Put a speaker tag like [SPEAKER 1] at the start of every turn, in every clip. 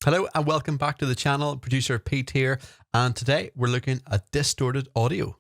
[SPEAKER 1] Hello and welcome back to the channel. Producer Pete here, and today we're looking at distorted audio.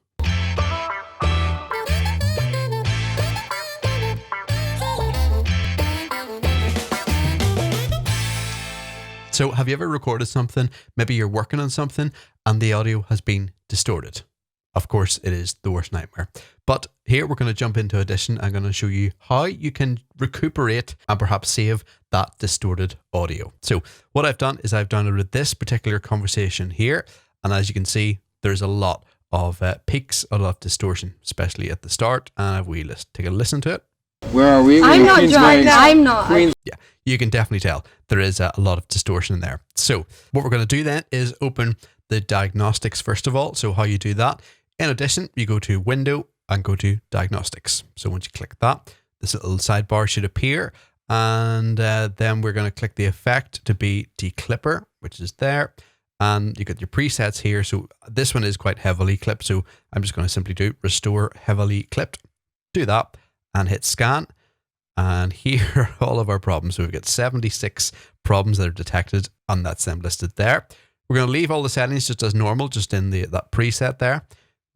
[SPEAKER 1] So have you ever recorded something, maybe you're working on something and the audio has been distorted? Of course, it is the worst nightmare. But here we're going to jump into Audition. I'm going to show you how you can recuperate and perhaps save that distorted audio. So what I've done is I've downloaded this particular conversation here. And as you can see, there's a lot of peaks, a lot of distortion, especially at the start. And if we take a listen to it.
[SPEAKER 2] Where are we?
[SPEAKER 3] I'm not drunk. I'm not.
[SPEAKER 1] Yeah, you can definitely tell there is a lot of distortion in there. So what we're going to do then is open the Diagnostics first of all. So how you do that. In Audition, you go to Window and go to Diagnostics. So once you click that, this little sidebar should appear. And then we're going to click the effect to be declipper, which is there. And you get your presets here. So this one is quite heavily clipped. So I'm just going to simply do restore heavily clipped. Do that and hit scan. And here are all of our problems. So we've got 76 problems that are detected, and that's them listed there. We're going to leave all the settings just as normal, just in that preset there.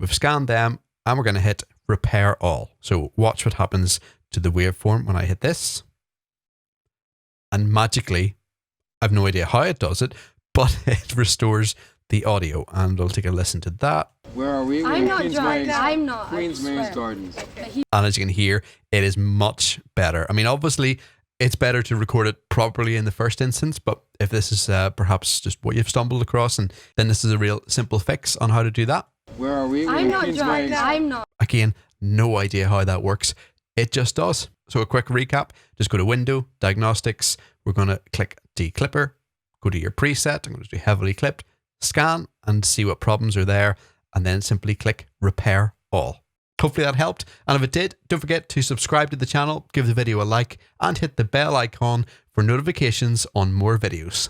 [SPEAKER 1] We've scanned them and we're going to hit repair all. So watch what happens to the waveform when I hit this. And magically, I've no idea how it does it, but it restores the audio. And we'll take a listen to that.
[SPEAKER 2] Where are we?
[SPEAKER 3] I'm not drunk. I'm not.
[SPEAKER 2] Queensmains Gardens.
[SPEAKER 1] And as you can hear, it is much better. I mean, obviously, it's better to record it properly in the first instance, but if this is perhaps just what you've stumbled across, and then this is a real simple fix on how to do that.
[SPEAKER 2] Where are we?
[SPEAKER 3] I'm not drunk. I'm not.
[SPEAKER 1] Again, no idea how that works. It just does. So a quick recap, just go to Window, Diagnostics. We're going to click Declipper, go to your preset. I'm going to do heavily clipped, scan and see what problems are there, and then simply click Repair All. Hopefully that helped. And if it did, don't forget to subscribe to the channel, give the video a like, and hit the bell icon for notifications on more videos.